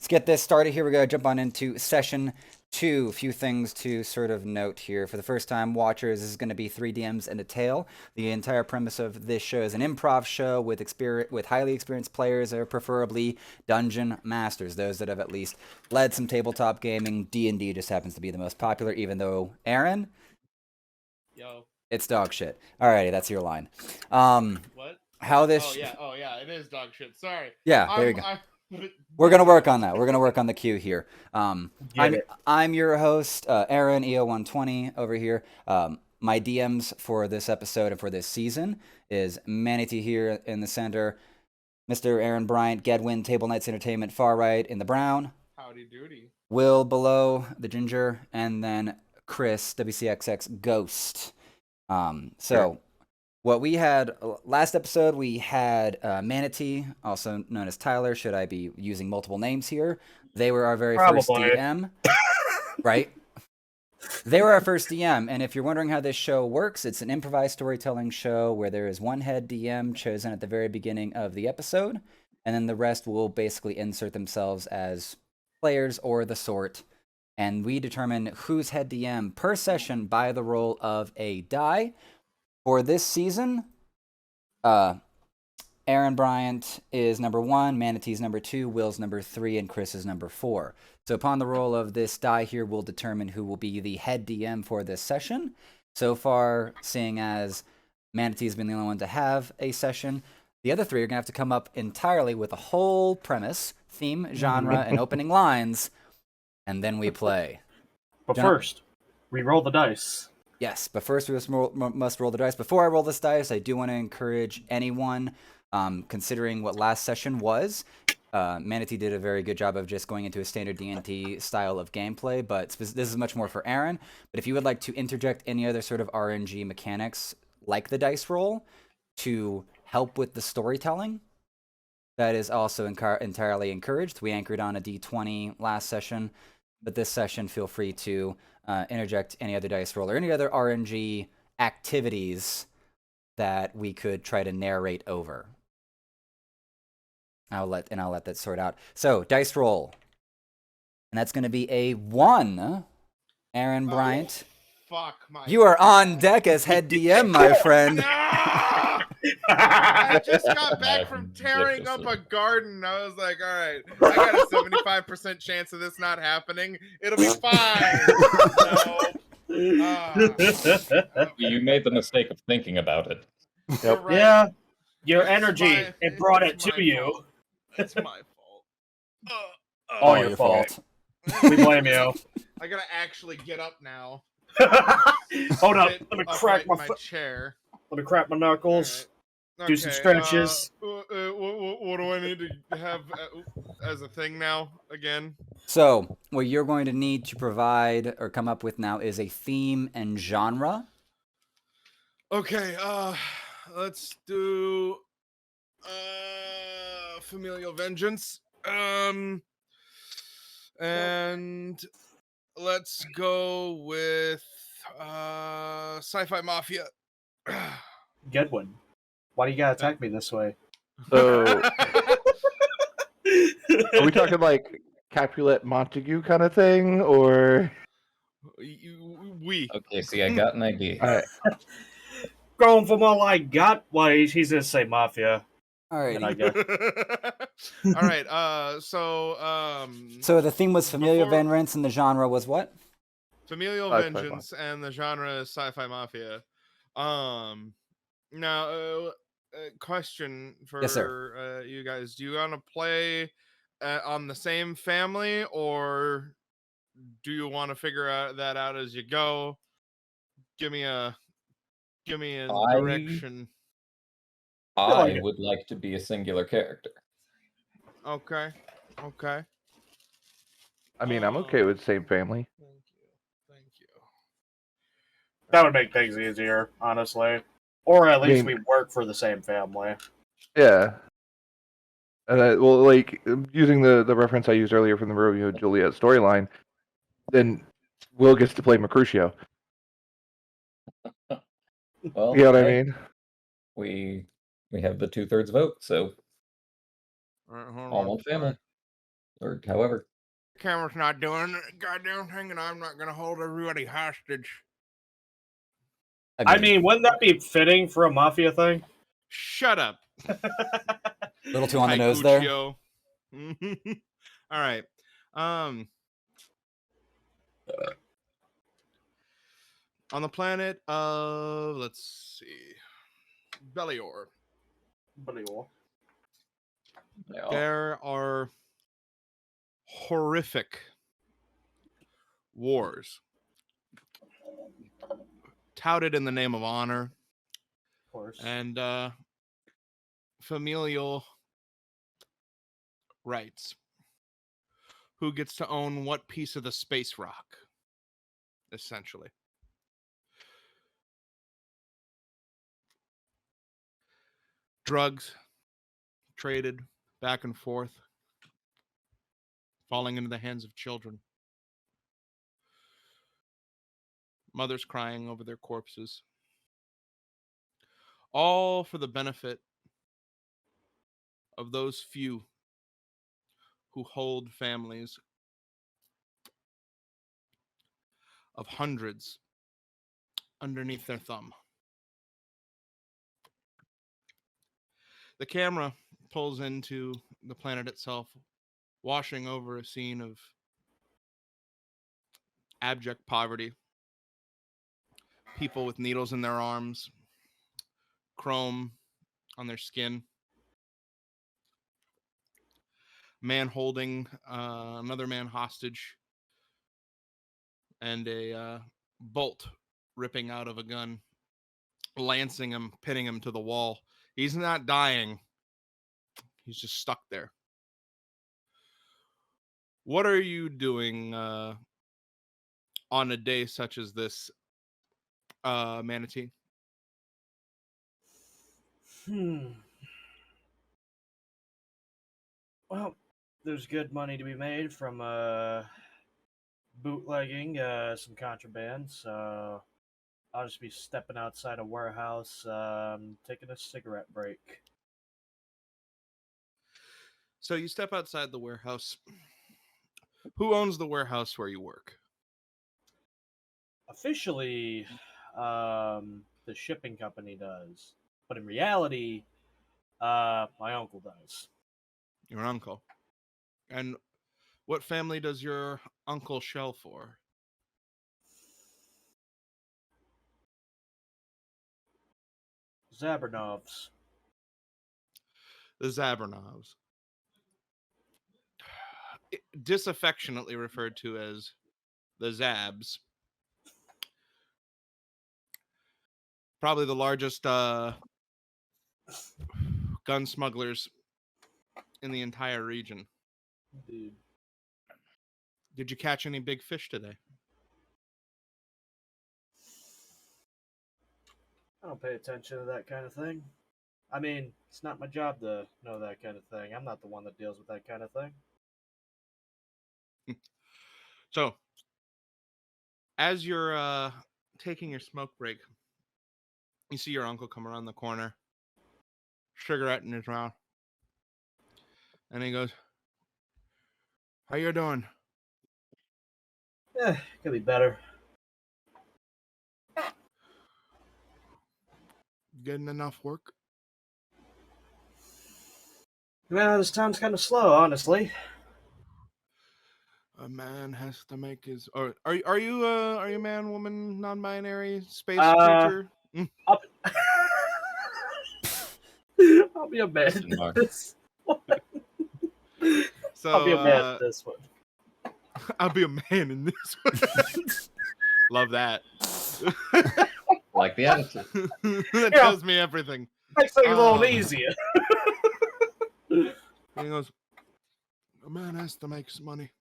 let's get this started here. We're going to jump on into session 2. A few things to sort of note here. For the first time watchers, this is going to be 3 DMs and a tale. The entire premise of this show is an improv show with highly experienced players, or preferably dungeon masters, those that have at least led some tabletop gaming. D&D just happens to be the most popular, even though, Aaron? Yo. It's dog shit. Alrighty, that's your line. What? How this... Oh yeah, it is dog shit. Sorry. Yeah, there you go. We're gonna work on that. We're gonna work on the cue here. I'm your host, Aaron EO120 over here. My DMs for this episode and for this season is Manatee here in the center, Mr. Aaron Bryant, Gedwin, Table Knights Entertainment, far right in the brown. Howdy doody. Will below the ginger, and then Chris WCXX Ghost. So. What we had last episode, we had Manatee, also known as Tyler. Should I be using multiple names here? They were our very first DM, right? They were our first DM, and if you're wondering how this show works, it's an improvised storytelling show where there is one head DM chosen at the very beginning of the episode, and then the rest will basically insert themselves as players or the sort, and we determine who's head DM per session by the roll of a die. For this season, Aaron Bryant is number 1, Manatee's number 2, Will's number 3, and Chris is number 4. So upon the roll of this die here, we'll determine who will be the head DM for this session. So far, seeing as Manatee's been the only one to have a session, the other 3 are going to have to come up entirely with a whole premise, theme, genre, and opening lines, and then we play. But first, we roll the dice. Yes, but first we must roll the dice. Before I roll this dice, I do want to encourage anyone, considering what last session was. Manatee did a very good job of just going into a standard D&D style of gameplay, but this is much more for Aaron. But if you would like to interject any other sort of RNG mechanics, like the dice roll, to help with the storytelling, that is also entirely encouraged. We anchored on a D20 last session, but this session, feel free to interject any other dice roll or any other RNG activities that we could try to narrate over. I'll let that sort out. So, dice roll. And that's going to be a 1. Aaron Bryant. Fuck my... You are on deck as head DM, my friend. I just got back from tearing up a garden. I was like, all right, I got a 75% chance of this not happening. It'll be fine. You made the mistake of thinking about it. Yep. Right. Yeah, your energy, it brought it to you. It's my fault. All your fault. We blame you. I gotta actually get up now. Hold up. Let me crack my chair. Let me crack my knuckles. Right. Do some stretches. What do I need to have as a thing now again? So, what you're going to need to provide or come up with now is a theme and genre. Okay, let's do familial vengeance. And let's go with sci-fi mafia. Gedwin, why do you gotta attack me this way? So, are we talking like Capulet Montague kind of thing, or? We. Okay, see, I got an idea. All right. Going for more like gut ways, he's gonna say mafia. All right. All right. So the theme was familial vengeance, and the genre was what? Familial vengeance, and the genre is sci-fi mafia. Now, question for yes, sir. You guys: do you want to play on the same family, or do you want to figure that out as you go? Give me a direction. I would like to be a singular character. Okay. I mean, I'm okay with same family. Thank you. That would make things easier, honestly. Or at least we work for the same family. Yeah. And well, like, using the reference I used earlier from the Romeo and Juliet storyline, then Will gets to play Mercutio. Well, you know what I mean? We have the 2/3 vote, so all right, hold all on. one family. or however. Camera's not doing a goddamn thing, and I'm not gonna hold everybody hostage. I mean, wouldn't that be fitting for a mafia thing? Shut up. little too on the nose there. Taikuchio. All right. On the planet of, let's see, Belior, Yeah. there are horrific wars touted in the name of honor Of course. and familial rights. Who gets to own what piece of the space rock, essentially. Drugs traded back and forth, falling into the hands of children. Mothers crying over their corpses. All for the benefit of those few who hold families of hundreds underneath their thumb. The camera pulls into the planet itself, washing over a scene of abject poverty. People with needles in their arms, chrome on their skin. Man holding another man hostage, and a bolt ripping out of a gun, lancing him, pinning him to the wall. He's not dying. He's just stuck there. What are you doing on a day such as this, Manatee? Well, there's good money to be made from bootlegging some contraband, so I'll just be stepping outside a warehouse, taking a cigarette break. So you step outside the warehouse. Who owns the warehouse where you work? Officially, the shipping company does, but in reality, my uncle does. Your uncle. And what family does your uncle shell for? Zabernovs. The Zabernovs. Disaffectionately referred to as the Zabs. Probably the largest gun smugglers in the entire region. Dude. Did you catch any big fish today? I don't pay attention to that kind of thing. I mean, it's not my job to know that kind of thing. I'm not the one that deals with that kind of thing. So, as you're taking your smoke break, you see your uncle come around the corner, cigarette in his mouth, and he goes, "How you doing?" Could be better. Getting enough work? Well, this town's kind of slow, honestly. A man has to make his. Or are you man, woman, non-binary, space Uh, creature? I'll be a man. Question mark. This one. So I'll be a man in this one. I'll be a man in this one. Love that. Like the attitude. That Yeah. tells me everything. Makes things a little Um, easier. And he goes, "A man has to make some money.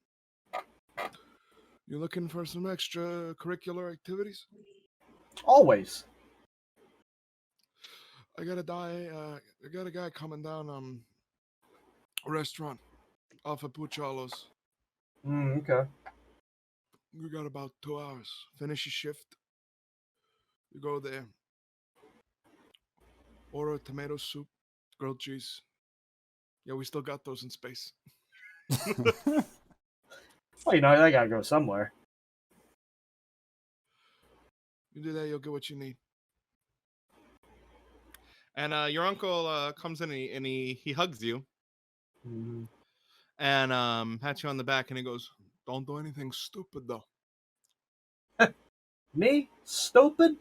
You looking for some extracurricular activities?" Always. I got a guy coming down a restaurant off of Puchalos. Okay. We got about 2 hours. Finish your shift. You go there. Order a tomato soup, grilled cheese. Yeah, we still got those in space. Well, you know, they gotta go somewhere. You do that, you'll get what you need. And your uncle comes in and he hugs you Mhm. and pats you on the back and he goes, "Don't do anything stupid though." Me? Stupid?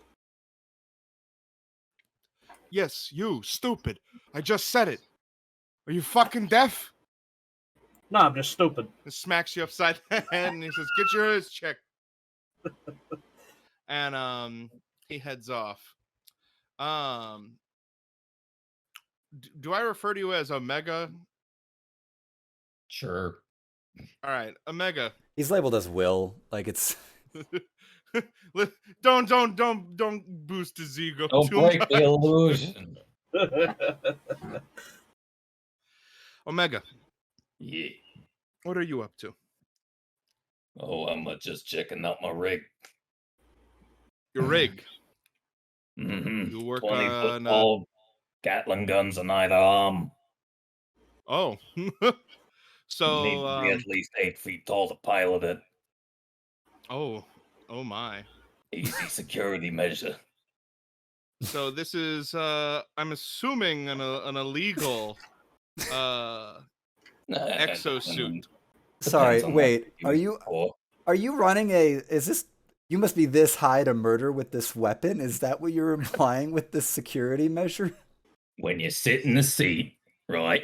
Yes, you stupid. I just said it. Are you fucking deaf? No, I'm just stupid. He smacks you upside the head and he says, "Get your ears checked." And he heads off. Do I refer to you as Omega? Sure. All right, Omega. He's labeled as Will. Like it's Don't boost his ego Don't too break much. the illusion. Omega, Yeah. what are you up to? Oh, I'm just checking out my rig. Your rig. Mm-hmm. You work 20-foot on. tall Gatling guns on either arm. Oh, Need to so be at least 8 feet tall to pilot it. oh my. Easy security measure. So this is I'm assuming an illegal exosuit. sorry. Depends on what Wait, you use it for. are you running a? Is this? You must be this high to murder with this weapon. Is that what you're implying with this security measure? When you sit in the seat, right?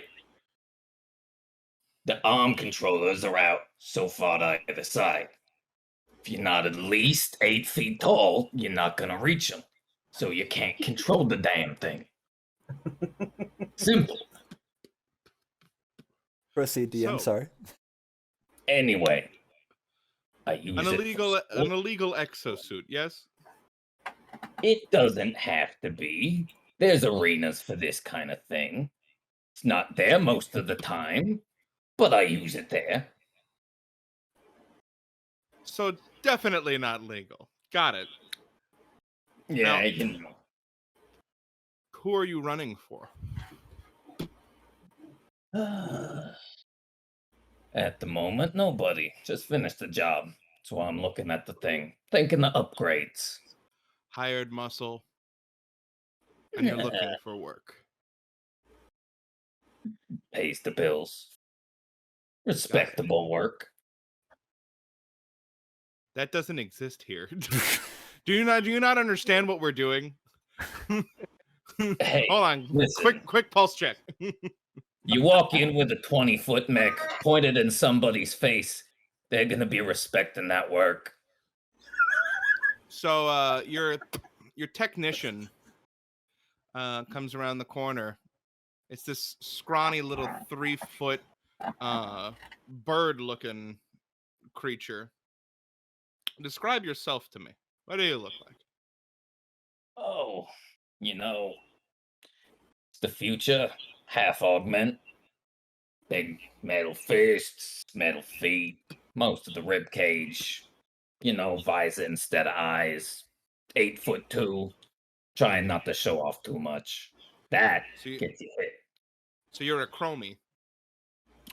The arm controllers are out so far to either side. If you're not at least 8 feet tall, you're not gonna reach them. So you can't control the damn thing. Simple. Proceed, DM. So- Sorry. Anyway, I use An it. illegal exosuit, yes? It doesn't have to be. There's arenas for this kind of thing. It's not there most of the time, but I use it there. So definitely not legal. Got it. Yeah, Now- you know. Who are you running for? At the moment, nobody. Just finished the job. That's why I'm looking at the thing. Thinking the upgrades. Hired muscle. And you're looking for work. Pays the bills. Respectable work. That doesn't exist here. Do you not understand what we're doing? Hey, Hold on. listen. Quick pulse check. You walk in with a 20-foot mech pointed in somebody's face, they're gonna be respecting that work. So your technician comes around the corner. It's this scrawny little 3-foot bird-looking creature. Describe yourself to me. What do you look like? Oh, you know, it's the future. Half augment. Big metal fists, metal feet, most of the rib cage. You know, visor instead of eyes. 8'2". Trying not to show off too much. That So, gets you hit. so you're a chromie.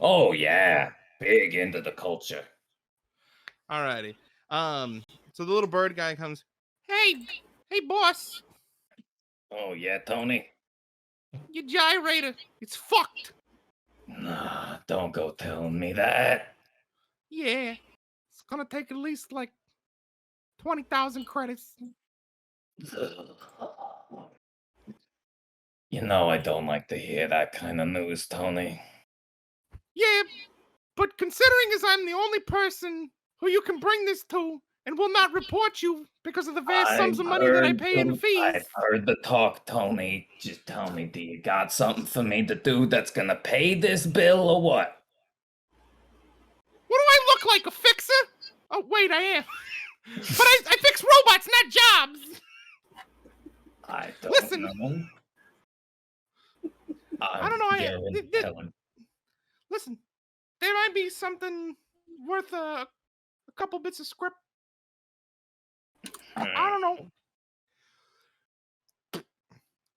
Oh yeah, big into the culture. Alrighty. So the little bird guy comes. Hey, boss. Oh yeah, Tony. Your gyrator. It's fucked. Nah, don't go telling me that. Yeah. It's gonna take at least like 20,000 credits. You know I don't like to hear that kind of news, Tony. Yeah, but considering as I'm the only person who you can bring this to and will not report you because of the vast sums of money that I pay in fees. I've heard the talk, Tony. Just tell me, do you got something for me to do that's gonna pay this bill or what? What do I look like, a fixer? Oh, wait, I am. But I fix robots, not jobs. I don't Listen. know. I don't know, Helen. Listen, there might be something worth a couple bits of script. I don't know.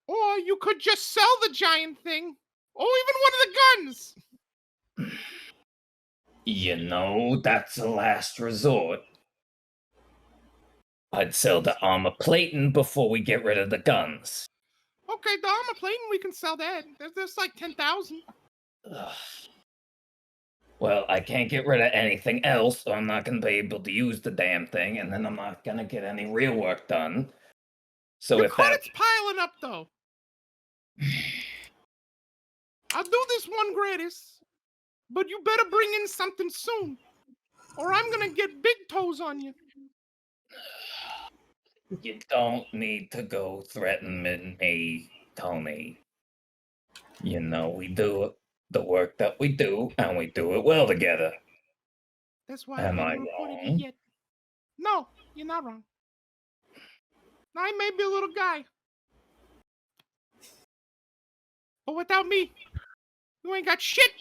Or you could just sell the giant thing, or even one of the guns. You know, that's a last resort. I'd sell the armor plating before we get rid of the guns. Okay, the armor plating, we can sell that. There's like 10,000. Ugh. Well, I can't get rid of anything else, so I'm not going to be able to use the damn thing, and then I'm not going to get any real work done. So Your if that... credit's piling up, though. I'll do this one gratis, but you better bring in something soon, or I'm gonna get big toes on you. You don't need to go threaten me, Tony. You know, we do the work that we do, and we do it well together. That's why Am I I haven't reported wrong? you yet. No, you're not wrong. I may be a little guy, but without me, you ain't got shit.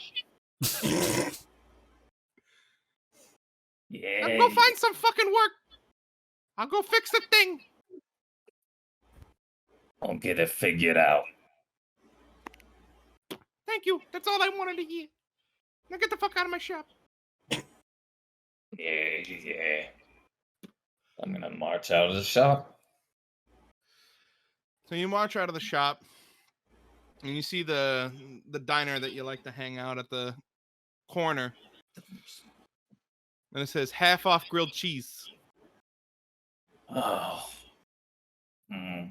Yeah. Now go find some fucking work. I'll go fix the thing. I'll get it figured out. Thank you. That's all I wanted to hear. Now get the fuck out of my shop. Yeah. I'm gonna march out of the shop. So you march out of the shop, and you see the diner that you like to hang out at the corner, and it says half off grilled cheese. Oh. Know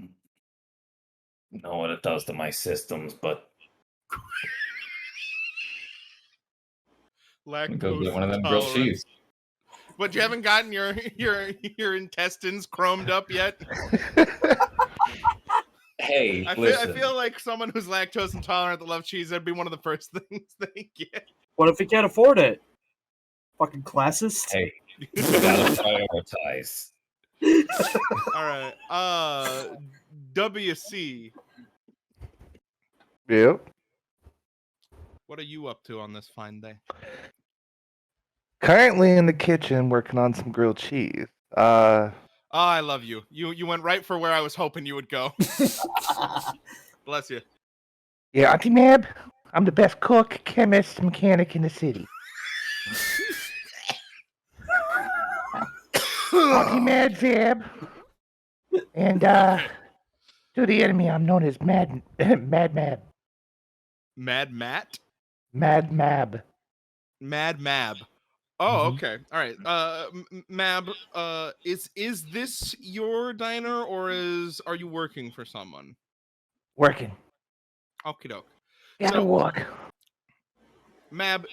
what it does to my systems, but go get one of them grilled Lactose cheese. But you haven't gotten your intestines chromed up yet. Hey, I listen. feel like someone who's lactose intolerant that loves cheese, that'd be one of the first things they get. What if he can't afford it? Fucking classist. Hey, you gotta prioritize. All right. WC, Yep. what are you up to on this fine day? Currently in the kitchen working on some grilled cheese. Oh, I love you. You went right for where I was hoping you would go. Bless you. Yeah, Auntie Mab, I'm the best cook, chemist, mechanic in the city. Auntie Mad Zab. And to the enemy, I'm known as Mad Mab. Mad Matt? Mad Mab. Mad Mab. Oh, okay. All right. Mab, is this your diner, or are you working for someone? Working. Okie doke. Gotta So- walk. Mab,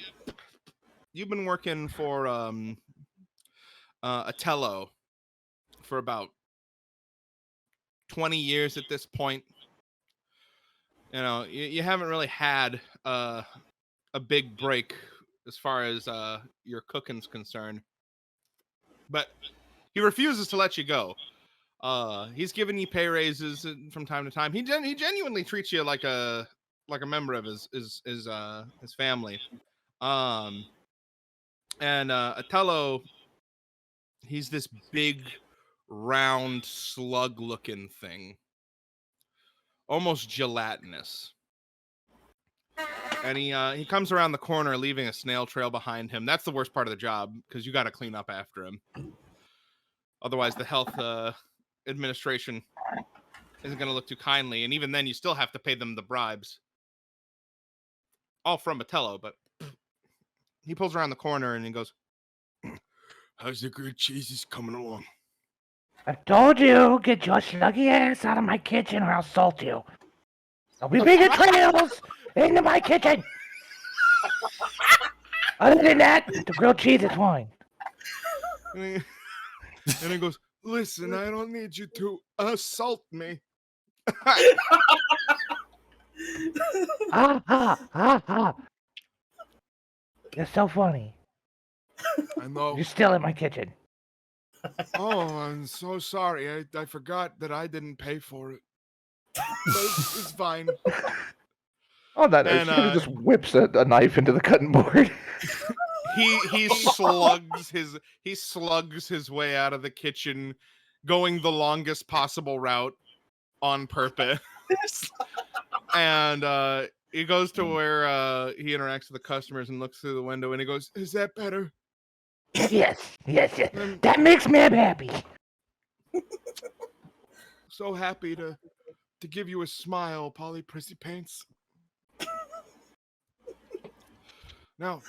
you've been working for Atello for about 20 years at this point. You know, you haven't really had a big break as far as your cooking's concerned. But he refuses to let you go. He's giving you pay raises from time to time. He genuinely treats you like a member of his family. And Atello, he's this big, round, slug-looking thing, almost gelatinous. And he comes around the corner, leaving a snail trail behind him. That's the worst part of the job, because you got to clean up after him. Otherwise, the health administration isn't going to look too kindly, and even then, you still have to pay them the bribes. All from Atello, but he pulls around the corner and he goes, "How's the grilled cheeses coming along?" I told you, get your sluggy ass out of my kitchen or I'll salt you. I'll be bringing trails into my kitchen. Other than that, the grilled cheese is fine. And he goes, "Listen, I don't need you to assault me." Ha. You're so funny. I know. You're still in my kitchen. Oh, I'm so sorry. I forgot that I didn't pay for it. But it's fine. Oh, that And, she just whips a knife into the cutting board. He slugs his way out of the kitchen, going the longest possible route on purpose. And he goes to where he interacts with the customers and looks through the window, and he goes, "Is that better?" Yes. I'm That makes me happy. so happy to give you a smile, Polly Prissy Paints. Now,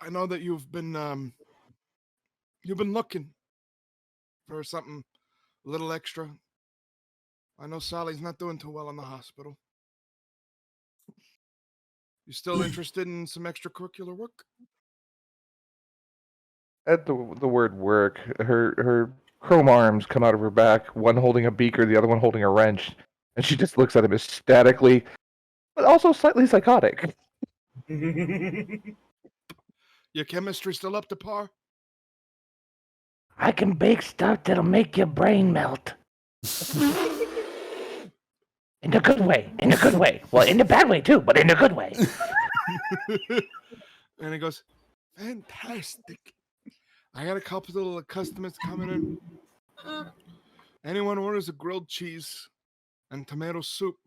I know that you've been looking for something a little extra. I know Sally's not doing too well in the hospital. You still interested in some extracurricular work? At the word work, her chrome arms come out of her back, one holding a beaker, the other one holding a wrench, and she just looks at him ecstatically, but also slightly psychotic. Your chemistry still up to par? I can bake stuff that'll make your brain melt. In a good way. Well, in a bad way too, but in a good way. And he goes, fantastic. I got a couple of customers coming in. Anyone orders a grilled cheese and tomato soup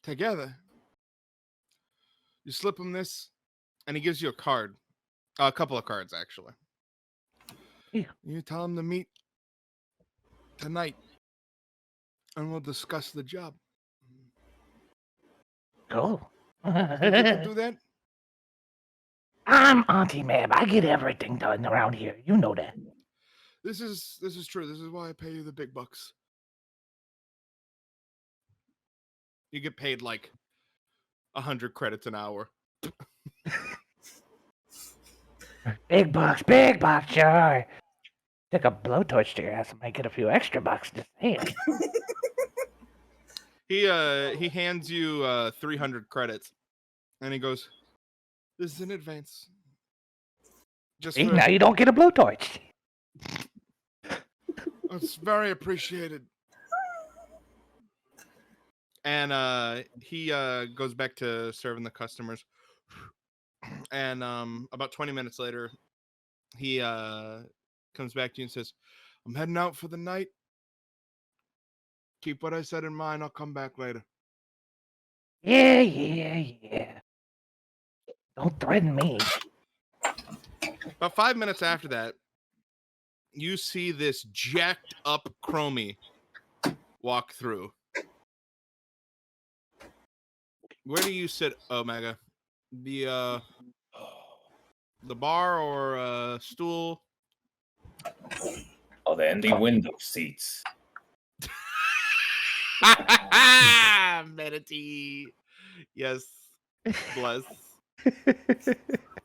together, you slip him this, and he gives you a card. A couple of cards, actually. Yeah. You tell him to meet tonight, and we'll discuss the job. Cool. You can do that? I'm Auntie Mab. I get everything done around here. You know that. This is true. This is why I pay you the big bucks. You get paid like 100 credits an hour. Big bucks, sure. Stick a blowtorch to your ass and might get a few extra bucks. Just saying. He hands you 300 credits, and he goes, "This is in advance. Just See, for, now you don't get a blowtorch. it's very appreciated." And he goes back to serving the customers. And about 20 minutes later, he comes back to you and says, "I'm heading out for the night. Keep what I said in mind. I'll come back later." Yeah. Don't threaten me. About 5 minutes after that, you see this jacked up chromie walk through. Where do you sit, Omega? The bar or stool? Oh, the empty window seats. Medity. Yes. Bless.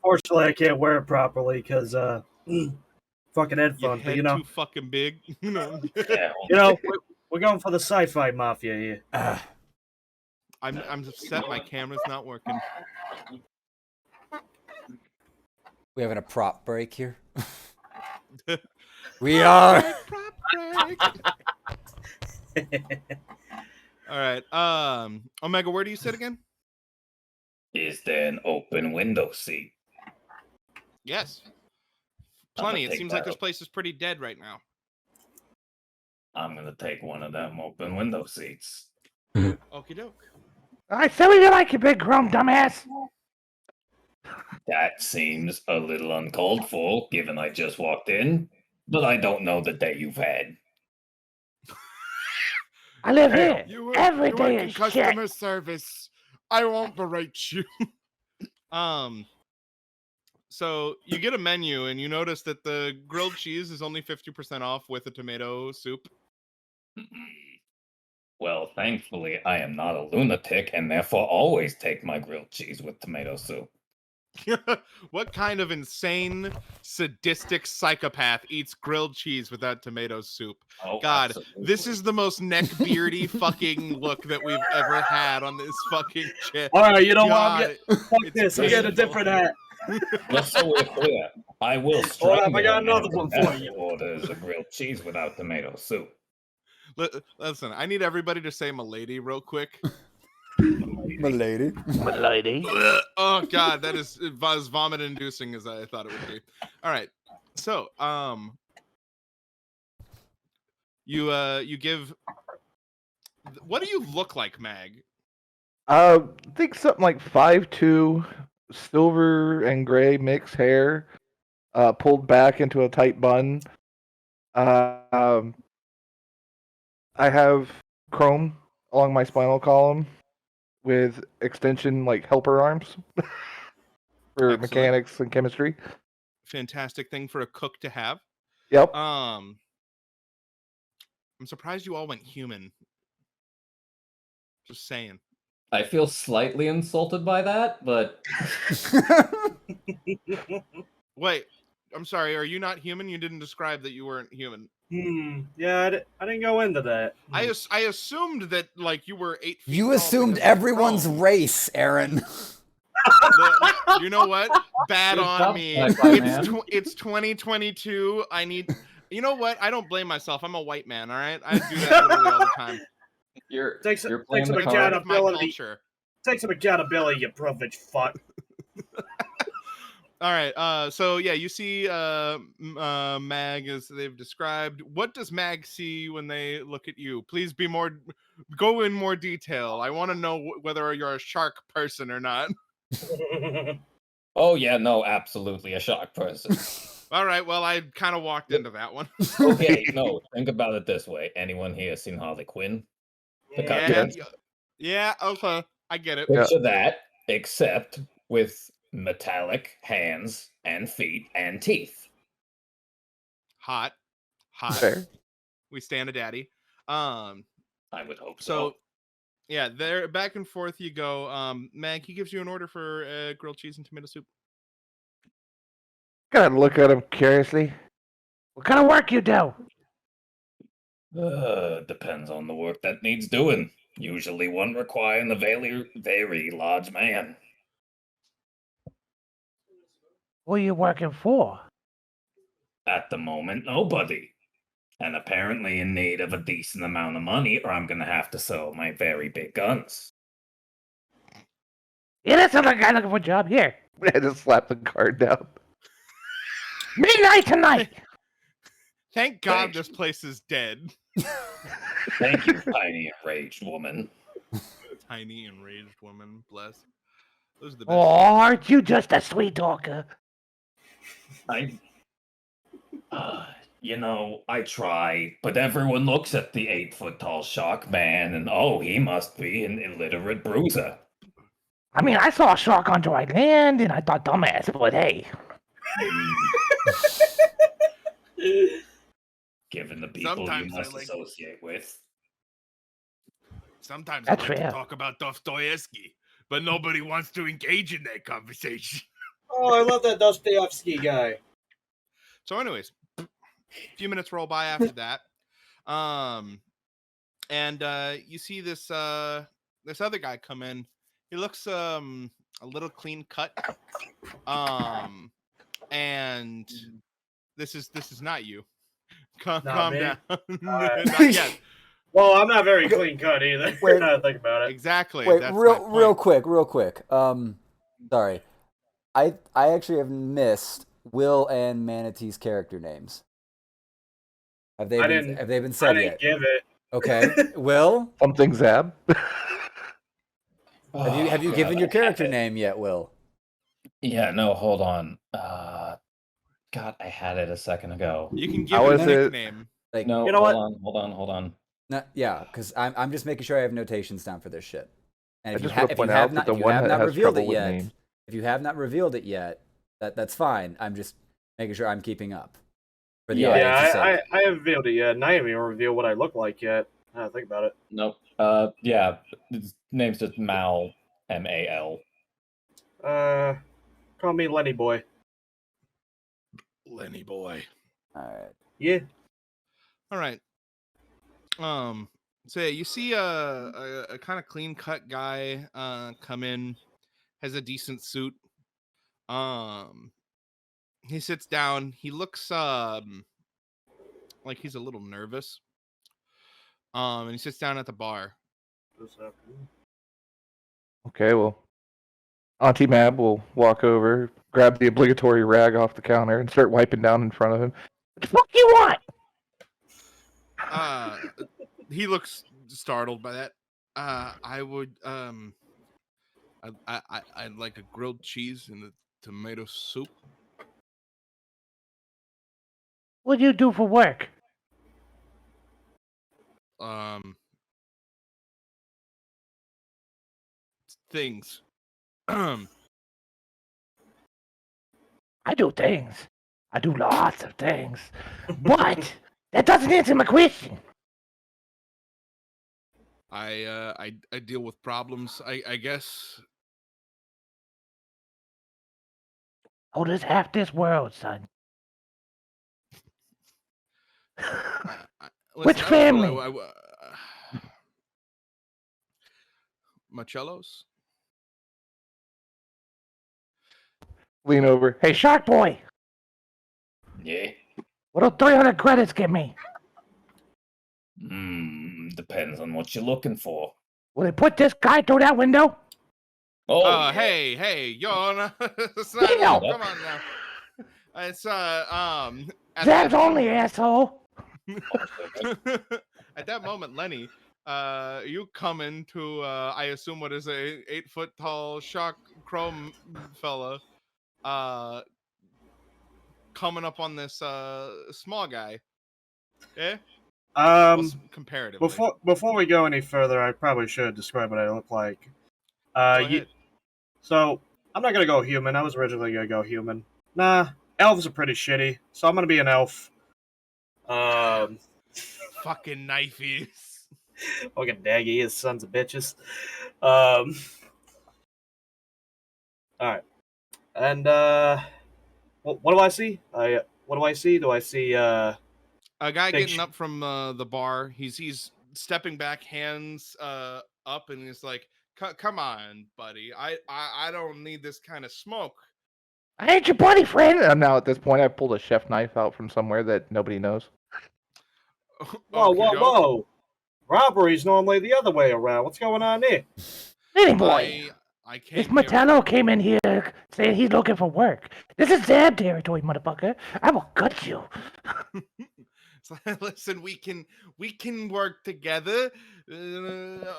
Fortunately, I can't wear it properly because fucking Your headphones. head But too fucking big. Yeah, we're going for the sci-fi mafia here. I'm upset my camera's not working. We having a prop break here. We are. Prop break. All right. Omega, where do you sit again? is there an open window seat? Yes. I'm gonna Plenty. It take seems that like this up. place is pretty dead right now. I'm gonna take one of them open window seats. Okie doke. I said we like you, big chrome dumbass. That seems a little uncalled for, given I just walked in, but I don't know the day you've had. I live here. Every you day work in is customer shit. service. I won't berate you. So you get a menu and you notice that the grilled cheese is only 50% off with a tomato soup. Well, thankfully, I am not a lunatic and therefore always take my grilled cheese with tomato soup. What kind of insane, sadistic psychopath eats grilled cheese without tomato soup? Oh, God, absolutely. this is the most neckbeardy fucking look that we've ever had on this fucking shit. All right, you know God, what? Fuck it's this. I'm getting a painful. different hat. Just so we're clear, I will Hold strangle up, I got a man another one to death for you. who orders a grilled cheese without tomato soup. Listen, I need everybody to say "milady" real quick. My lady. My lady. Oh God, that is as vomit-inducing as I thought it would be. All right, so you give What do you look like, Mag? Think something like 5'2", silver and gray mixed hair, pulled back into a tight bun. Um, I have chrome along my spinal column with extension like helper arms for Excellent. mechanics and chemistry. Fantastic thing for a cook to have. Yep. I'm surprised you all went human. Just saying. I feel slightly insulted by that, but Wait, I'm sorry. Are you not human? You didn't describe that you weren't human. Yeah, I didn't go into that. I assumed that like you were 8 feet. You tall assumed because of everyone's chrome. race, Aaron. You know what? Bad Good on job, me. Black man. It's 2022. I need. You know what? I don't blame myself. I'm a white man. All right. I do that literally all the time. you're Takes playing some the Part card. of my accountability. culture. Take some accountability, you privileged fuck. All right. So yeah, you see Mag as they've described. What does Mag see when they look at you? Please go in more detail. I want to know whether you're a shark person or not. Oh yeah, no, absolutely a shock person. All right. Well, I kind of walked into that one. Okay, no, think about it this way. Anyone here seen Harley Quinn? The Yeah, cartoon? yeah. Okay, I get it. Yeah. Picture that, except with metallic hands and feet and teeth. Hot. Fair. We stand a daddy. I would hope So yeah, there back and forth you go. Mag, he gives you an order for grilled cheese and tomato soup. Gotta look at him curiously. What kind of work you do? Depends on the work that needs doing. Usually one requiring a very, very large man. Who are you working for? At the moment, nobody. And apparently in need of a decent amount of money, or I'm gonna have to sell my very big guns. Yeah, that's another guy looking for a job here. I just slapped the card down. Midnight tonight. Thank God Thanks. this place is dead. Thank you, tiny enraged woman. Tiny enraged woman, bless. Those are the Oh, best. aren't you just a sweet talker? I try, but everyone looks at the 8-foot tall shark man and oh, he must be an illiterate bruiser. I mean, I saw a shark on dry land, and I thought dumbass, but hey. Given the people Sometimes you I must like- associate with. Sometimes That's I like fair. to talk about Dostoevsky, but nobody wants to engage in that conversation. Oh, I love that Dostoevsky guy. So, anyways, a few minutes roll by after that, and you see this this other guy come in. He looks a little clean cut, and this is not you. Not Calm me? down. Alright. Not yet. Well, I'm not very clean cut either. Wait. Now that I think about it. Exactly. Wait, that's real my point. real quick. Sorry. I actually have missed Will and Manatee's character names. Have they been I said didn't yet? give it. Okay. Will, Something Zab. have you Oh, given God, your I character had it. name yet, Will? Yeah, no, hold on. God, I had it a second ago. You can give How him is a it? nickname. Like No, You know what? hold on. yeah, because I'm just making sure I have notations down for this shit. And I if you, just want to if you point have out not that the if you one have that not has revealed trouble it with yet, names. if you have not revealed it yet, that's fine. I'm just making sure I'm keeping up for the Yeah. audience's Yeah, sake. I haven't revealed it yet, and I haven't even revealed what I look like yet. Now that I think about it. Nope. Yeah, his name's just Mal, M-A-L. Call me Lenny Boy. Lenny boy. All right. Yeah. All right. So yeah, you see a kind of clean cut guy come in, has a decent suit. He sits down. He looks like he's a little nervous. And he sits down at the bar. Okay, well, Auntie Mab will walk over, grab the obligatory rag off the counter, and start wiping down in front of him. What the fuck you want? He looks startled by that. I would I'd like a grilled cheese and a tomato soup. What do you do for work? Things. I do things. I do lots of things. But that doesn't answer my question. I deal with problems. I guess. Oh, there's half this world, son. Which Listen, family? Marcello's. Lean over. Hey, Shark Boy, Yeah. what'll 300 credits give me? Depends on what you're looking for. Will they put this guy through that window? Oh, yeah. Hey, yo, it's not, Damn. come on now. It's at Zab's that only, asshole. at that moment, Lenny, you come into I assume what is a 8-foot tall shark chrome fella, coming up on this small guy. Yeah. Comparatively. Before we go any further, I probably should describe what I look like. Go ahead. So I'm not gonna go human. I was originally gonna go human. Nah, elves are pretty shitty, so I'm gonna be an elf. Fucking knifeies. Fucking daggy is sons of bitches. Alright. And what do I see? What do I see? Do I see A guy Big getting up from the bar. He's stepping back, hands up, and he's like, "Come on, buddy. I don't need this kind of smoke." I ain't your buddy, friend. And now at this point, I've pulled a chef knife out from somewhere that nobody knows. Whoa. Robbery's normally the other way around. What's going on there? Lenny boy, I if can't. Metallo came in here saying he's looking for work, this is Zab territory, motherfucker. I will gut you. Listen, we can work together.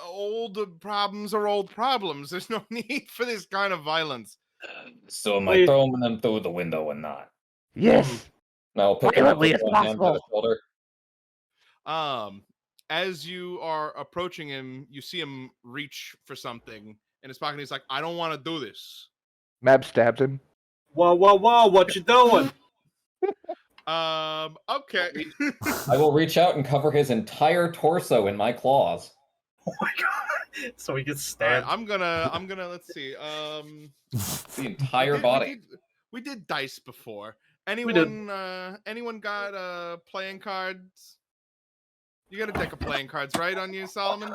Old problems are old problems. There's no need for this kind of violence. So am I Wait. throwing them through the window or not? Yes, No, pick him up violently with as one hand by the possible. shoulder. As you are approaching him, you see him reach for something in his pocket. He's like, "I don't want to do this." Mab stabs him. Whoa, what you doing? Okay. I will reach out and cover his entire torso in my claws. Oh my god! So he gets All right, stabbed. I'm gonna. Let's see. The entire body. We did dice before. did. Anyone got playing cards? You got a deck of playing cards, right, on you, Solomon?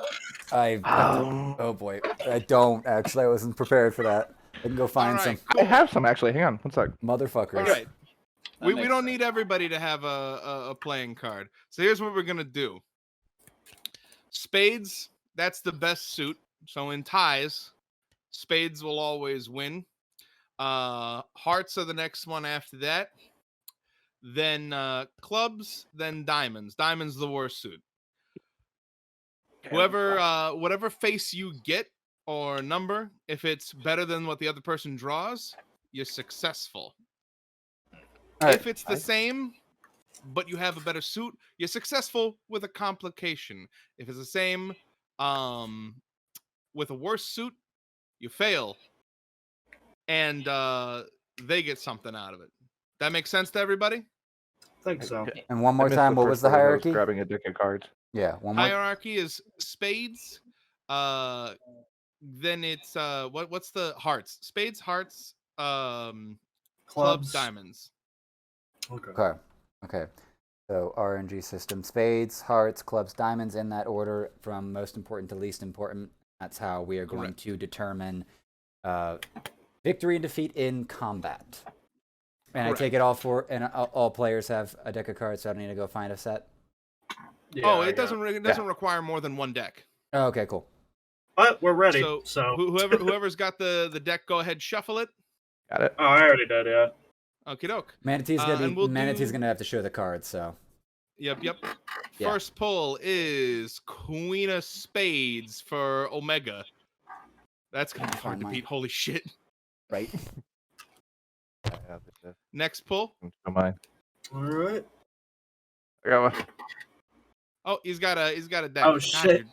Oh boy, I don't actually. I wasn't prepared for that. I can go find All right, some I have some actually. Hang on, one sec. motherfuckers. All right. That We makes don't sense. need everybody to have a playing card. So here's what we're gonna do. Spades, that's the best suit. So in ties, spades will always win. Hearts are the next one after that. Then clubs, then diamonds. Diamonds the worst suit. Whatever face you get or number, if it's better than what the other person draws, you're successful. All right. If it's the same, but you have a better suit, you're successful with a complication. If it's the same, with a worse suit, you fail, and they get something out of it. That makes sense to everybody? think so. And one I more missed time, what first was the part when I hierarchy? grabbing a deck of cards. Yeah, one more. Hierarchy is spades. Then it's what's the hearts? Spades, hearts, clubs, diamonds. Okay. Okay. So RNG system: spades, hearts, clubs, diamonds, in that order from most important to least important. That's how we are going Correct. to determine victory and defeat in combat. And I take it all players have a deck of cards, so I don't need to go find a set. Yeah, It doesn't require more than one deck. Oh, okay, cool. But we're ready. So whoever's got the deck, go ahead, shuffle it. Got it. Oh, I already did, yeah. Okie doke. Manatee's gonna and we'll Manatee's do- gonna have to show the cards, so Yep. Yeah. First pull is Queen of Spades for Omega. That's gonna be hard Find to mine. beat. Holy shit. Right? Next pull. Mine. All right. I got one. Oh, he's got a deck. Oh, God, shit.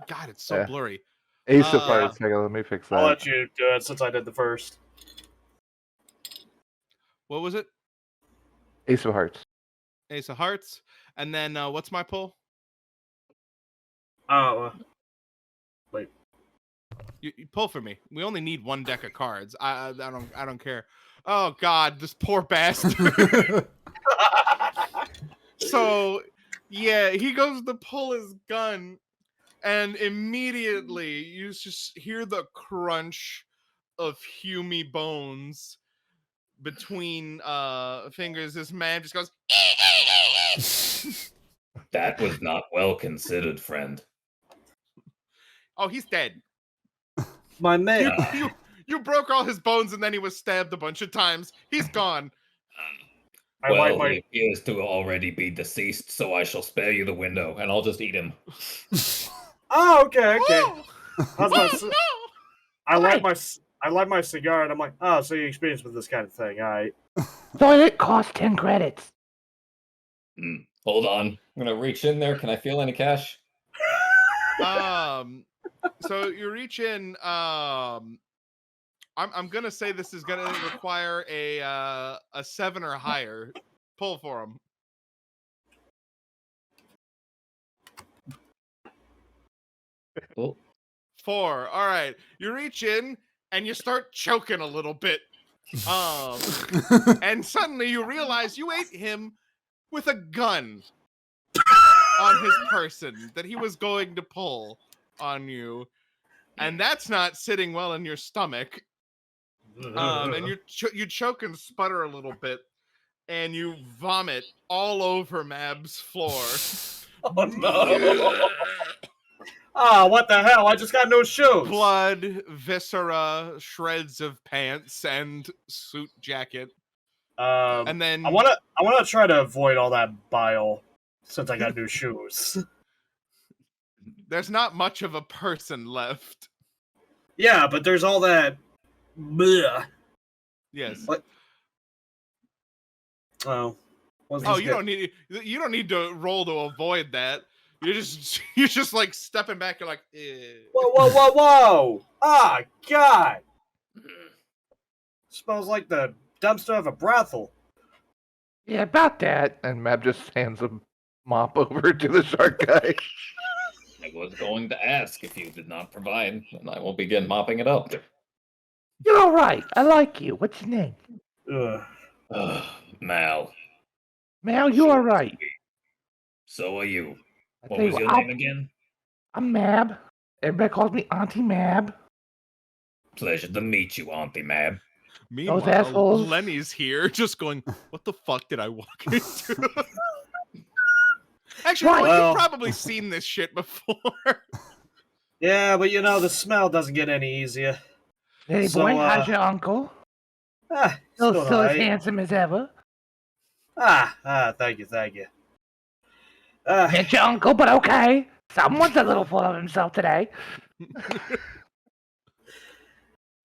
God, it's so Yeah. blurry. Ace of Uh, Hearts. Hang on, let me fix that. I'll let you do it since I did the first. What was it? Ace of Hearts. Ace of Hearts. And then what's my pull? Oh, You pull for me. We only need one deck of cards. I don't care. Oh God, this poor bastard. So yeah, he goes to pull his gun, and immediately you just hear the crunch of Humy bones between fingers. This man just goes. That was not well considered, friend. Oh, he's dead. my man. You broke all his bones, and then he was stabbed a bunch of times. He's gone. I Well, like my. he appears to already be deceased, so I shall spare you the window, and I'll just eat him. Oh, okay. I was about to say- No! I light my cigar, and I'm like, oh, so you experienced with this kind of thing, all right? So it costs 10 credits. Hold on. I'm gonna reach in there. Can I feel any cash? So you reach in. I'm gonna say this is gonna require a 7 or higher. Pull for him. Oh, 4. All right. You reach in and you start choking a little bit. And suddenly you realize you ate him with a gun on his person that he was going to pull on you, and that's not sitting well in your stomach. And you choke and sputter a little bit, and you vomit all over Mab's floor. Oh no! Ah, what the hell? I just got no shoes. Blood, viscera, shreds of pants, and suit jacket. And then I wanna try to avoid all that bile since I got new shoes. there's not much of a person left. Yeah, but there's all that. Bleh. Yes. What? Oh. Oh, you don't need to roll to avoid that. You're just like stepping back. You're like, Whoa! Ah, God! Smells like the dumpster of a brothel. Yeah, about that. And Mab just hands a mop over to the shark guy. I was going to ask if you did not provide, and I will begin mopping it up. You're all right. I like you. What's your name? Ugh. Mal, Mal, you're all right. so are you. I What tell you was your what, name again? I'm Mab. Everybody calls me Auntie Mab. Pleasure to meet you, Auntie Mab. Meanwhile, assholes. Lenny's here, just going, "What the fuck did I walk into?" Actually, Right. well, Well- you've probably seen this shit before. Yeah, but you know, the smell doesn't get any easier. Hey, So, boy, how's your uncle? Ah, Still still as alright. handsome as ever. Thank you. Met your uncle, but okay. Someone's a little full of himself today.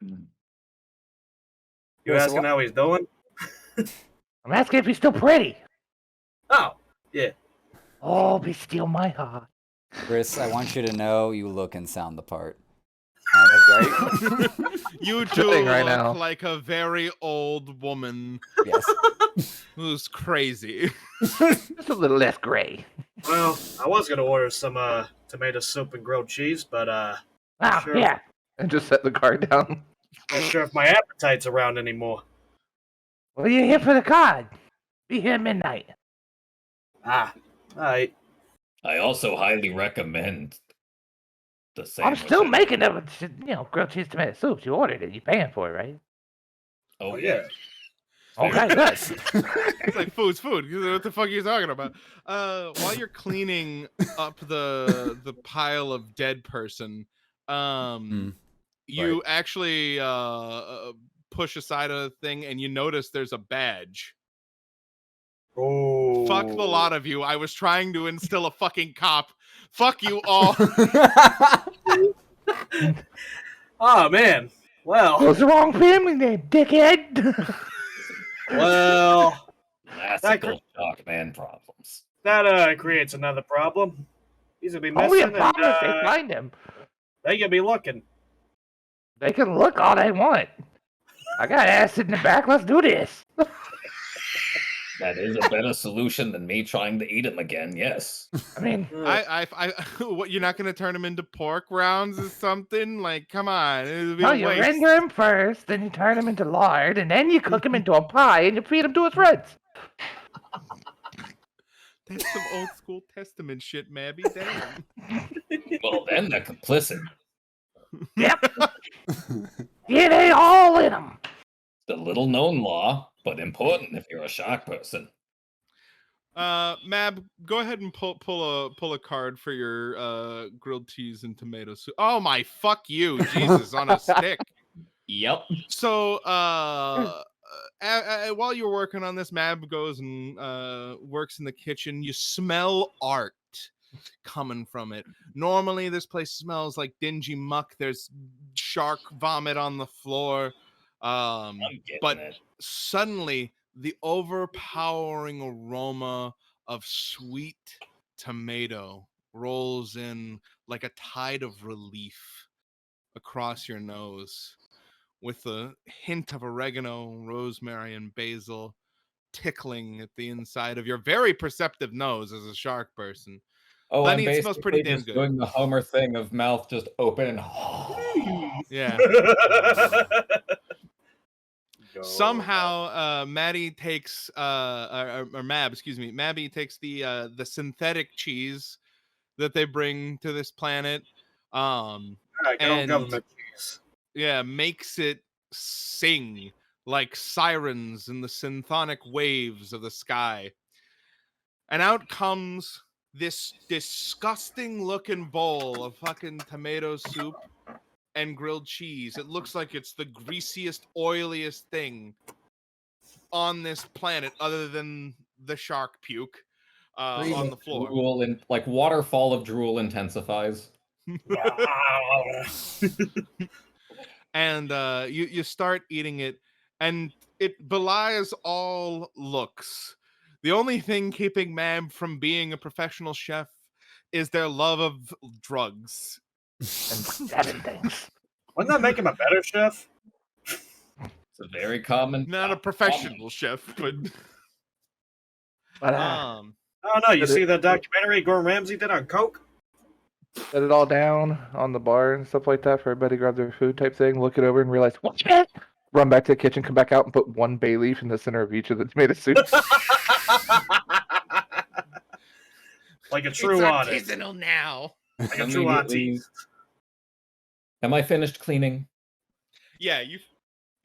You asking how he's doing? I'm asking if he's still pretty. Oh, yeah. Oh, he steal my heart. Chris, I want you to know you look and sound the part. Right? You do Sitting right look now. like a very old woman Yes. who's crazy. Just a little less gray. Well, I was gonna order some tomato soup and grilled cheese, but Ah, Sure. yeah. And just set the card down. not sure if my appetite's around anymore. Well, you're here for the card. Be here at midnight. Alright. I also highly recommend the I'm sandwich. still making them, grilled cheese tomato soups. You ordered it. You're paying for it, right? Oh, Oh, yeah. yeah. Okay, good. It's like food's food. What the fuck are you talking about? While you're cleaning up the pile of dead person, you actually push aside a thing and you notice there's a badge. Oh. Fuck the lot of you. I was trying to instill a fucking cop. Fuck you all. Oh man. What's Well, the wrong family name, dickhead? well, Classical Shockman problems. that creates another problem. He's gonna be Only a missing, problem if they and find him. they gonna be looking. They can look all they want. I got acid in the back. Let's do this. That is a better solution than me trying to eat him again. Yes. I mean, What, you're not gonna turn him into pork rounds or something? Like, come on, it would be no, a you waste. render him first, then you turn him into lard, and then you cook him into a pie, and you feed him to his friends. That's some old school Testament shit, Mabby. Damn. Well, then they're complicit. Yep. Get it all in him. It's a little known law, but important if you're a shark person. Mab, go ahead and pull a card for your grilled cheese and tomato soup. Oh my, fuck you, Jesus, on a stick. Yep. So, while you're working on this, Mab goes and works in the kitchen. You smell art coming from it. Normally, this place smells like dingy muck. There's shark vomit on the floor. I'm getting But it. suddenly, the overpowering aroma of sweet tomato rolls in like a tide of relief across your nose, with a hint of oregano, rosemary, and basil tickling at the inside of your very perceptive nose as a shark person. Oh, Lenny, I'm it smells pretty basically damn just good. doing the Homer thing of mouth just open and Yeah. Go Somehow, Maddie takes or Mab, excuse me, Mabby takes the synthetic cheese that they bring to this planet. All right, get on and- government cheese. Yeah, makes it sing like sirens in the symphonic waves of the sky. And out comes this disgusting looking bowl of fucking tomato soup and grilled cheese. It looks like it's the greasiest, oiliest thing on this planet other than the shark puke on the floor. drool and like waterfall of drool intensifies. And you start eating it, and it belies all looks. The only thing keeping Mab from being a professional chef is their love of drugs. And 7 things. Wouldn't that make him a better chef? It's a very common. Not a professional chef, but But I don't know. You But see that documentary Gordon Ramsay did on Coke? Set it all down on the bar and stuff like that for everybody to grab their food type thing. Look it over and realize what's it? Run back to the kitchen, come back out, and put 1 bay leaf in the center of each of the tomato soups. Like a true honest. now. Like a true auntie. Immediately- Am I finished cleaning? Yeah, you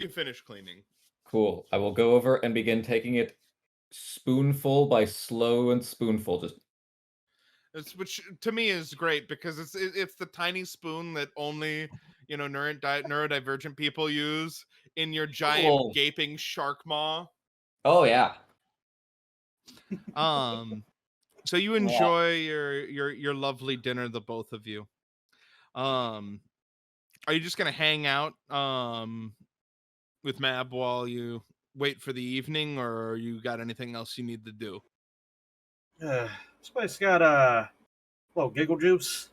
finish cleaning. Cool. I will go over and begin taking it spoonful by slow and spoonful. Just Which to me is great because it's the tiny spoon that only neurodivergent people use in your giant Cool. gaping shark maw. oh yeah. So you enjoy your lovely dinner, the both of you. Are you just gonna hang out with Mab while you wait for the evening, or you got anything else you need to do? This place got a little giggle juice.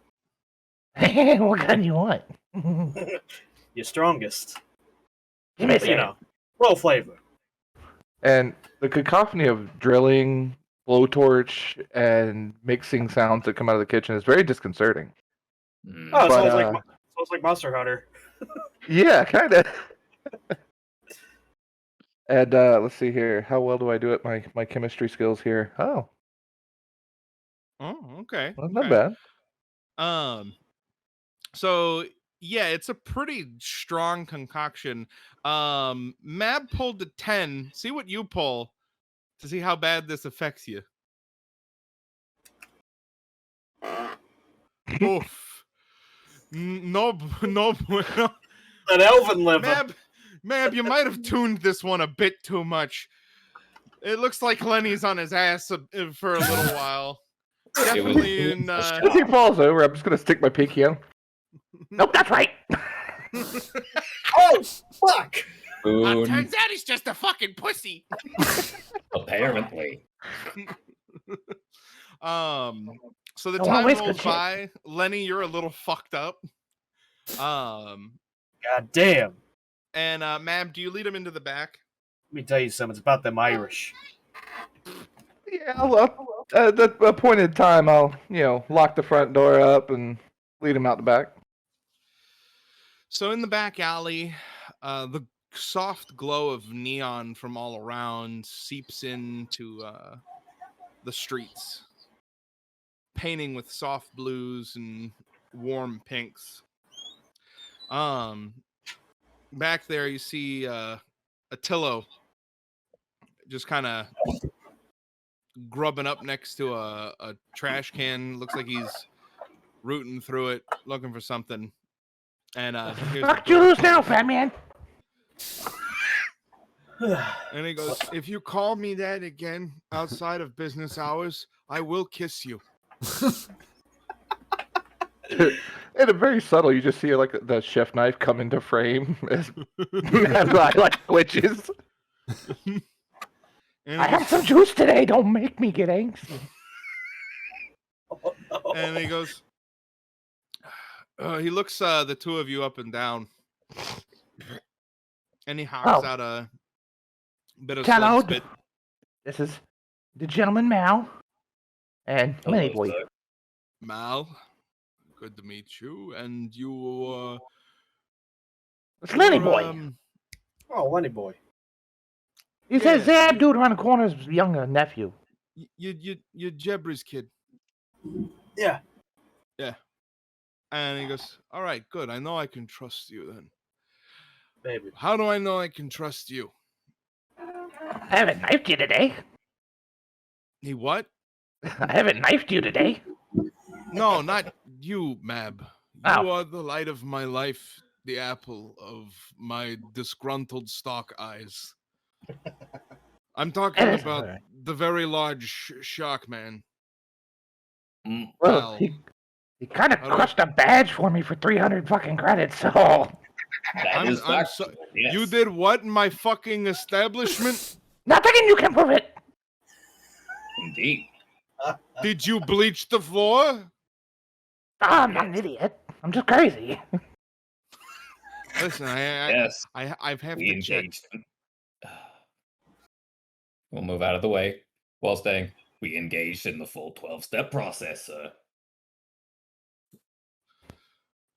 what gun you want? Your strongest. Give me You know, low flavor. And the cacophony of drilling, blowtorch, and mixing sounds that come out of the kitchen is very disconcerting. Mm. Oh, it But, sounds like Monster Hunter. Yeah, kind of. And let's see here. How well do I do at my chemistry skills here? Oh, Oh, okay. well, not okay. bad. So yeah, it's a pretty strong concoction. Mab pulled a 10. See what you pull to see how bad this affects you. Oof. No, bueno. An elven liver. Mab, you might have tuned this one a bit too much. It looks like Lenny's on his ass for a little while. It was- Definitely in. As he falls over, I'm just gonna stick my pinky out. Nope, that's right. Oh, fuck! Boone, turns out he's just a fucking pussy. apparently. So the Oh, time always rolls good shit. by. Lenny, you're a little fucked up. God damn. And Mab, do you lead him into the back? Let me tell you something. It's about them Irish. Yeah, well, at the appointed time, I'll lock the front door up and lead him out the back. So in the back alley, the soft glow of neon from all around seeps into the streets, painting with soft blues and warm pinks. Back there you see Attillo just kind of grubbing up next to a trash can. Looks like he's rooting through it, looking for something. And here's Fuck the door. Jews now, fat man. And he goes, "If you call me that again outside of business hours, I will kiss you." And it's very subtle. You just see like the chef knife come into frame as Mab's eye like twitches. And I he had goes- some juice today. Don't make me get angsty. and he goes, he looks the two of you up and down, and he hawks Oh. out a bit of Hello. spit. This is the gentleman Mal and Lenny Hello, Boy. sir. Mal, good to meet you. And you, It's Lenny you're, Boy. Oh, Lenny boy. He says yeah, that dude around the corner is younger nephew. you Jebri's kid. Yeah. Yeah. And he goes, "All right, good. I know I can trust you then. Baby. How do I know I can trust you?" I haven't knifed you today. He what? I haven't knifed you today. No, not you, Mab. You Oh. are the light of my life, the apple of my disgruntled stalk eyes. I'm talking That is about alright. the very large shark man. Mm, Well, Mal. he kind of How do I- crushed a badge for me for 300 fucking credits, so that I'm- is I'm factual, so- yes. You did what in my fucking establishment? nothing and you can prove it. Indeed. Did you bleach the floor? Ah, I'm not an idiot. I'm just crazy. Listen, Yes. I have We to check. engaged. We'll move out of the way while staying. We engaged in the full 12-step process, sir.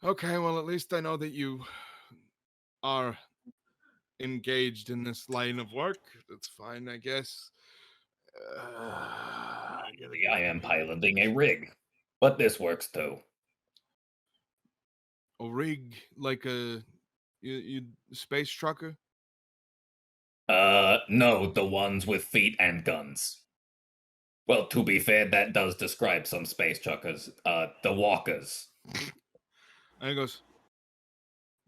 Okay, well, at least I know that you are engaged in this line of work. That's fine, I guess. I gotta I am piloting a rig, but this works too. a rig like a you space trucker. No, the ones with feet and guns. Well, to be fair, that does describe some space truckers. The walkers. And he goes,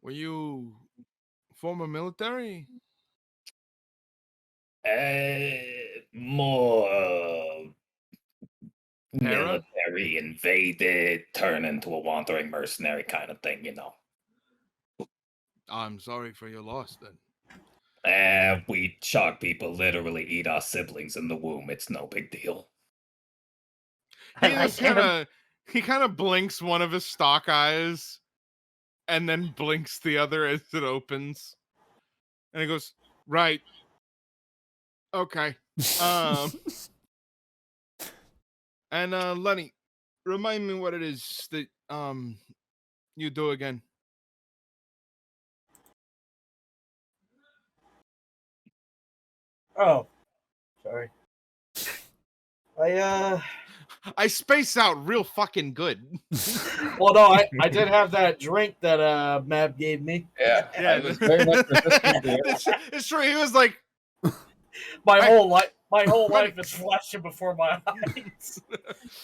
"Were you former military?" More Para? military invaded, turn into a wandering mercenary kind of thing, you know. I'm sorry for your loss then. We shark people literally eat our siblings in the womb. It's no big deal. I He like just him. he kind of blinks one of his stalk eyes and then blinks the other as it opens. And he goes, "Right. Okay. Um and Lenny, remind me what it is that you do again." Oh. Sorry. I space out real fucking good. Well, no, I did have that drink that Mab gave me. Yeah, Yeah, I was very much resistant to it. it's true. He was like, My I- whole life is flashing before my eyes.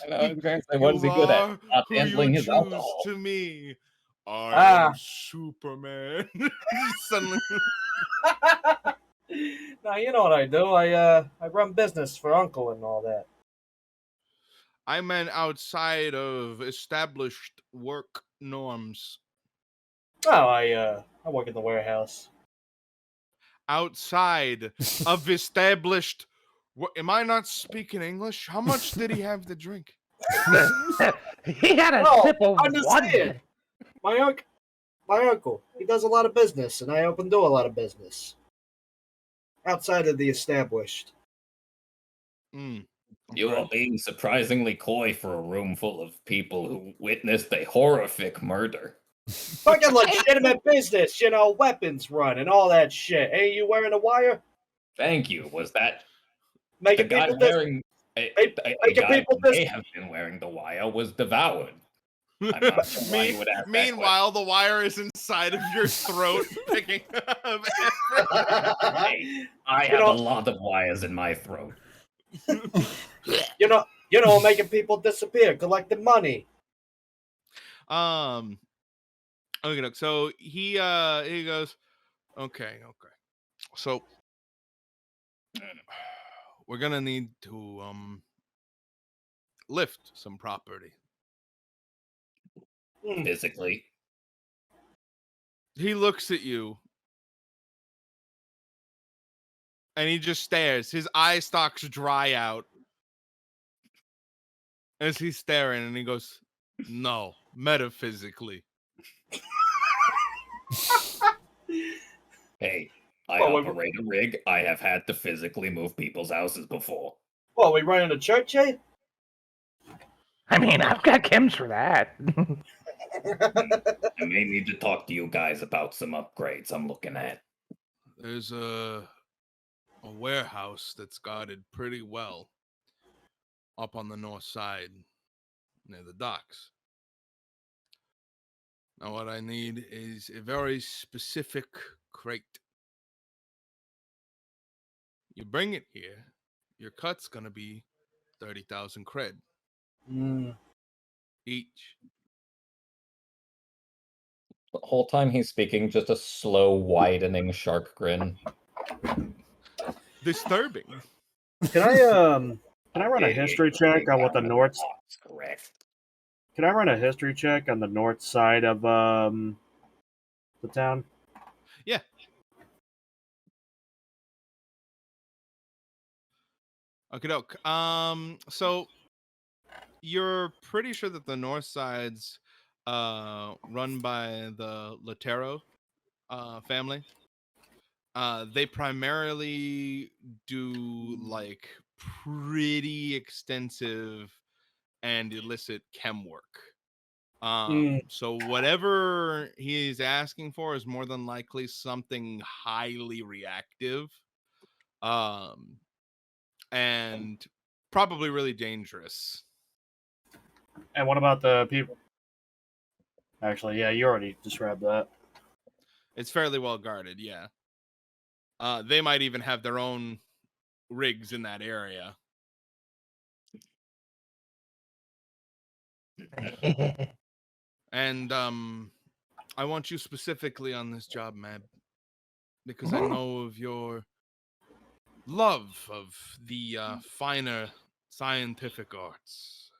I know, I was going to say, what is he "You good at? are Not who handling you his choose alcohol. to me. I Ah. am Superman." Suddenly, Now you know what I do. I run business for Uncle and all that. I meant outside of established work norms. Oh, I work in the warehouse. Outside of established. Am I not speaking English? How much did he have to drink? He had a No, sip of I'm just one. saying. My uncle, he does a lot of business, and I help him do a lot of business outside of the established. Mm, You okay. are being surprisingly coy for a room full of people who witnessed a horrific murder. Fucking legitimate business, weapons run and all that shit. Hey, you wearing a wire? Thank you. Was that the Making guy people wearing a making guy people who may have been wearing the wire was devoured? I'm not sure why you would ask that question. Meanwhile, the wire is inside of your throat, picking up. Hey, I have a lot of wires in my throat. Making people disappear, collecting money. Okay, look. So he goes, okay. So we're gonna need to lift some property. Physically. He looks at you and he just stares. His eye stalks dry out as he's staring, and he goes, no, metaphysically. Hey, I Well, operate a rig. I have had to physically move people's houses before. Well, we running a church, eh? I mean, I've got chems for that. I may need to talk to you guys about some upgrades I'm looking at. There's a warehouse that's guarded pretty well up on the north side near the docks. Now, what I need is a very specific crate. You bring it here, your cut's gonna be 30,000 cred each. The whole time he's speaking, just a slow, widening shark grin. Disturbing. Can I run a history check on what the north? Correct. Can I run a history check on the north side of the town? Yeah. Okay, doke. So you're pretty sure that the north side's run by the Latero family. They primarily do like pretty extensive and illicit chem work. So whatever he's asking for is more than likely something highly reactive. And probably really dangerous. And what about the people? Actually, yeah, you already described that. It's fairly well guarded, yeah. They might even have their own rigs in that area. And I want you specifically on this job, Mab, because I know of your love of the finer scientific arts.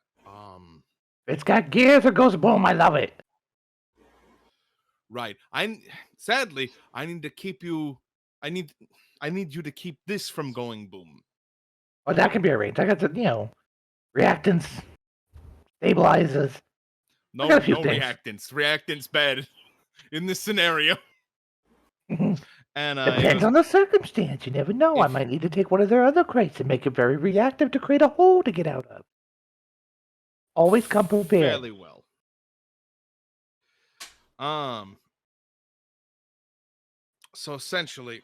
It's got gears or goes boom. I love it. Right. Sadly, I need to keep you. I need you to keep this from going boom. Oh, that can be arranged. I got the reactants, stabilizers. No got a few things. reactants. Reactants bad in this scenario. And Depends on the circumstance. You never know. I might need to take one of their other crates and make it very reactive to create a hole to get out of. Always come prepared. Fairly well. So essentially,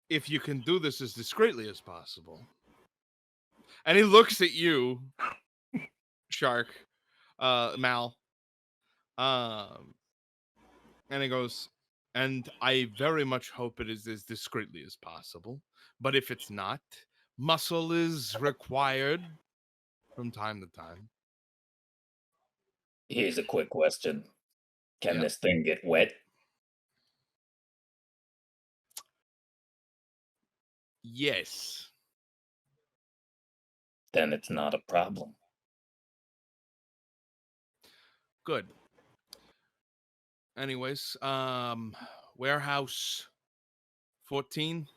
if you can do this as discreetly as possible, and he looks at you, Shark, Mal, and he goes, and I very much hope it is as discreetly as possible. But if it's not, muscle is required from time to time. Here's a quick question. Can this thing get wet? Yes. Then it's not a problem. Good. Anyways, warehouse 14,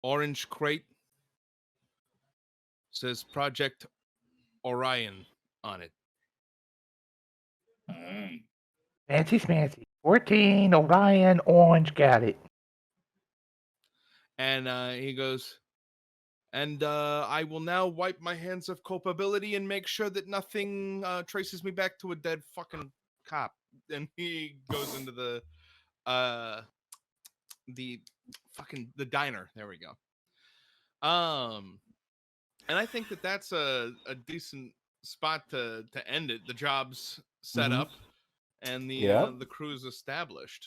orange crate, says Project Orion on it. Mm. Fancy smancy. 14, Orion, orange, got it. And he goes, and I will now wipe my hands of culpability and make sure that nothing traces me back to a dead fucking cop. And he goes into the diner. There we go. And I think that that's a decent spot to end it. The job's set Mhm. up, and the Yep. the crew's established.